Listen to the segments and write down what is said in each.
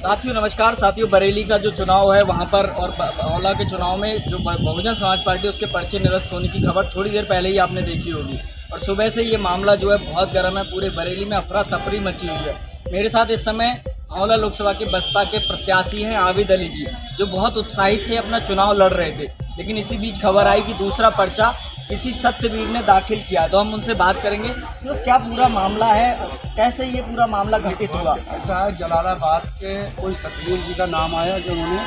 साथियों नमस्कार। साथियों, बरेली का जो चुनाव है वहां पर और औला के चुनाव में जो बहुजन समाज पार्टी उसके पर्चे निरस्त होने की खबर थोड़ी देर पहले ही आपने देखी होगी और सुबह से ये मामला जो है बहुत गर्म है। पूरे बरेली में अफरा तफरी मची हुई है। मेरे साथ इस समय औला लोकसभा के बसपा के प्रत्याशी हैं आबिद अली जी, जो बहुत उत्साहित थे, अपना चुनाव लड़ रहे थे। लेकिन इसी बीच खबर आई कि दूसरा पर्चा किसी सत्यवीर ने दाखिल किया। तो हम उनसे बात करेंगे तो क्या पूरा मामला है, कैसे ये पूरा मामला घटित हुआ। ऐसा है, जलालाबाद के कोई सत्यवीर जी का नाम आया जो उन्होंने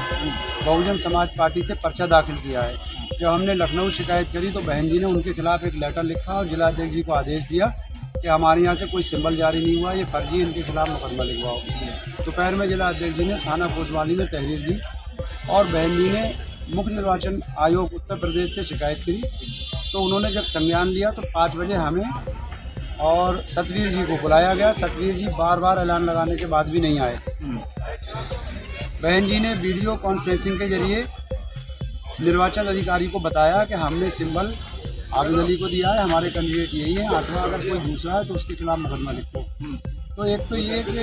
बहुजन समाज पार्टी से पर्चा दाखिल किया है। जब हमने लखनऊ शिकायत करी तो बहन जी ने उनके खिलाफ एक लेटर लिखा और जिलाध्यक्ष जी को आदेश दिया कि हमारे यहाँ से कोई सिंबल जारी नहीं हुआ, ये फर्जी, इनके खिलाफ मुकदमा लिखवाओ। दोपहर में जिलाध्यक्ष जी ने थाना कोतवाली में तहरीर दी और बहन जी ने मुख्य निर्वाचन आयोग उत्तर प्रदेश से शिकायत करी। तो उन्होंने जब संज्ञान लिया तो 5 बजे हमें और सतवीर जी को बुलाया गया। सतवीर जी बार बार ऐलान लगाने के बाद भी नहीं आए। बहन जी ने वीडियो कॉन्फ्रेंसिंग के जरिए निर्वाचन अधिकारी को बताया कि हमने सिंबल आबिद अली को दिया है, हमारे कैंडिडेट यही है, अथवा अगर कोई दूसरा है तो उसके खिलाफ मुकदमा लिखो। तो एक तो ये कि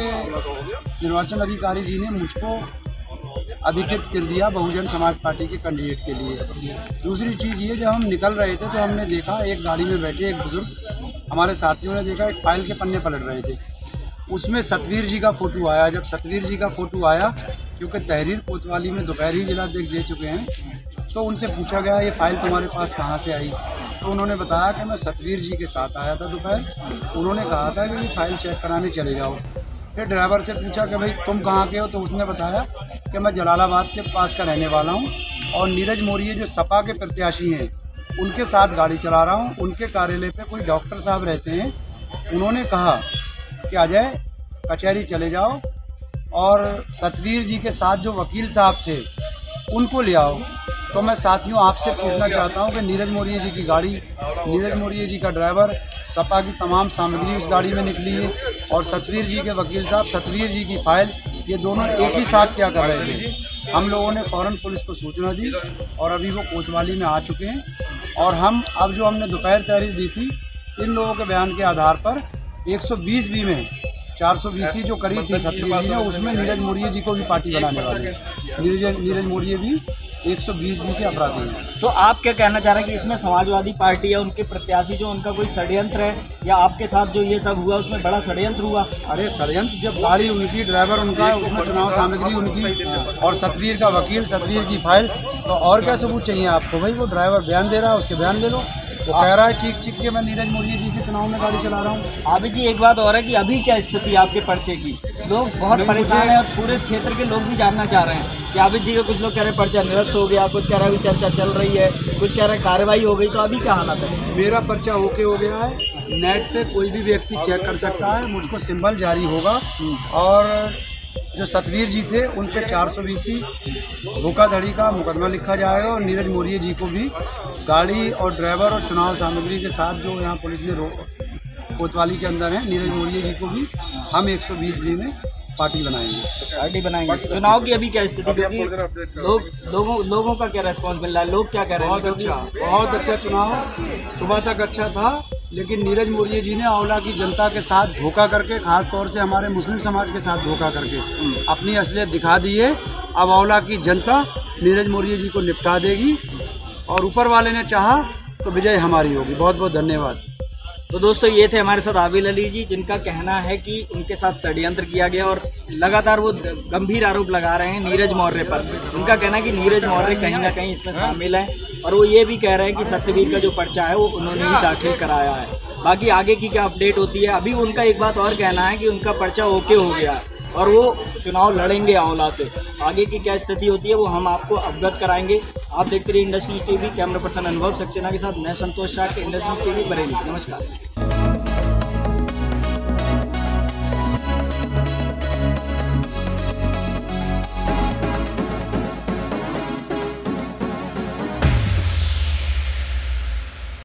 निर्वाचन अधिकारी जी ने मुझको अधिकृत कर दिया बहुजन समाज पार्टी के कैंडिडेट के लिए। दूसरी चीज़ ये, जब हम निकल रहे थे तो हमने देखा एक गाड़ी में बैठे एक बुजुर्ग, हमारे साथियों ने देखा एक फाइल के पन्ने पलट रहे थे, उसमें सतवीर जी का फ़ोटो आया। जब सतवीर जी का फ़ोटो आया, क्योंकि तहरीर कोतवाली में दोपहर ही जिलाध्यक्ष दे चुके हैं, तो उनसे पूछा गया ये फ़ाइल तुम्हारे पास कहाँ से आई। तो उन्होंने बताया कि मैं सतवीर जी के साथ आया था दोपहर, उन्होंने कहा था कि ये फ़ाइल चेक कराने चले जाओ। फिर ड्राइवर से पूछा कि भाई तुम कहाँ के हो, तो उसने बताया कि मैं जलालाबाद के पास का रहने वाला हूँ और नीरज मौर्य जो सपा के प्रत्याशी हैं उनके साथ गाड़ी चला रहा हूँ। उनके कार्यालय पे कोई डॉक्टर साहब रहते हैं, उन्होंने कहा कि अजय कचहरी चले जाओ और सतवीर जी के साथ जो वकील साहब थे उनको ले आओ। तो मैं साथियों आपसे पूछना चाहता हूं कि नीरज मौर्य जी की गाड़ी, नीरज मौर्य जी का ड्राइवर, सपा की तमाम सामग्री उस गाड़ी में निकली है और सतवीर जी के वकील साहब, सतवीर जी की फाइल, ये दोनों एक ही साथ क्या कर रहे थे। हम लोगों ने फ़ौरन पुलिस को सूचना दी और अभी वो कोतवाली में आ चुके हैं। और हम अब जो हमने दोपहर तहरीर दी थी, इन लोगों के बयान के आधार पर 120 बी में 420 जो करी थी सतवीर जी ने, उसमें नीरज मौर्य जी को भी पार्टी बनाने वाले हैं। नीरज मौर्य भी 120 बी के अपराधी हैं। तो आप क्या कहना चाह रहे हैं कि इसमें समाजवादी पार्टी या उनके प्रत्याशी जो उनका कोई षड्यंत्र है, या आपके साथ जो ये सब हुआ उसमें बड़ा षड्यंत्र हुआ? अरे षड्यंत्र, जब गाड़ी उनकी, ड्राइवर उनका, उसमें चुनाव सामग्री उनकी और सतवीर का वकील, सतवीर की फाइल, तो और क्या सबूत चाहिए आपको? भाई वो ड्राइवर बयान दे रहा है, उसके बयान ले लो। वो कह रहा है चीख चीख के मैं नीरज मौर्य जी के चुनाव में गाड़ी चला रहा हूँ। आबिद जी, एक बात और है कि अभी क्या स्थिति है आपके पर्चे की? लोग बहुत परेशान हैं और पूरे क्षेत्र के लोग भी जानना चाह रहे हैं कि आबिद जी का, कुछ लोग कह रहे हैं पर्चा निरस्त हो गया, कुछ कह रहे हैं अभी चर्चा चल रही है, कुछ कह रहे हैं कार्रवाई हो गई। तो अभी क्या हालत है? मेरा पर्चा ओके हो गया है, नेट पे कोई भी व्यक्ति चेक कर सकता है, मुझको सिंबल जारी होगा और जो सतवीर जी थे उन पे 420 धोखाधड़ी का मुकदमा लिखा जाएगा और नीरज मौर्य जी को भी गाड़ी और ड्राइवर और चुनाव सामग्री के साथ जो यहाँ पुलिस ने कोतवाली के अंदर है, नीरज मौर्य जी को भी हम 120 बी में पार्टी बनाएंगे। चुनाव की अभी क्या स्थिति, क्योंकि लोगों का क्या रेस्पॉन्स मिल रहा है, लोग क्या कह रहे हैं? बहुत अच्छा चुनाव, सुबह तक अच्छा था, लेकिन नीरज मौर्य जी ने औला की जनता के साथ धोखा करके, खास तौर से हमारे मुस्लिम समाज के साथ धोखा करके अपनी असलियत दिखा दी है। अब औला की जनता नीरज मौर्य जी को निपटा देगी और ऊपर वाले ने चाहा तो विजय हमारी होगी। बहुत बहुत धन्यवाद। तो दोस्तों, ये थे हमारे साथ आबिद अली जी, जिनका कहना है कि उनके साथ षड्यंत्र किया गया और लगातार वो गंभीर आरोप लगा रहे हैं नीरज मौर्य पर। उनका कहना है कि नीरज मौर्य कहीं ना कहीं इसमें शामिल है और वो ये भी कह रहे हैं कि सत्यवीर का जो पर्चा है वो उन्होंने ही दाखिल कराया है। बाकी आगे की क्या अपडेट होती है, अभी उनका एक बात और कहना है कि उनका पर्चा ओके हो गया है और वो चुनाव लड़ेंगे औला से। आगे की क्या स्थिति होती है वो हम आपको अवगत कराएंगे। आप देखते रहिए Indus news TV. Camera person अनुभव सक्सेना के साथ मैं संतोष शाह के इंडस न्यूज़ टीवी बरेली। नमस्कार।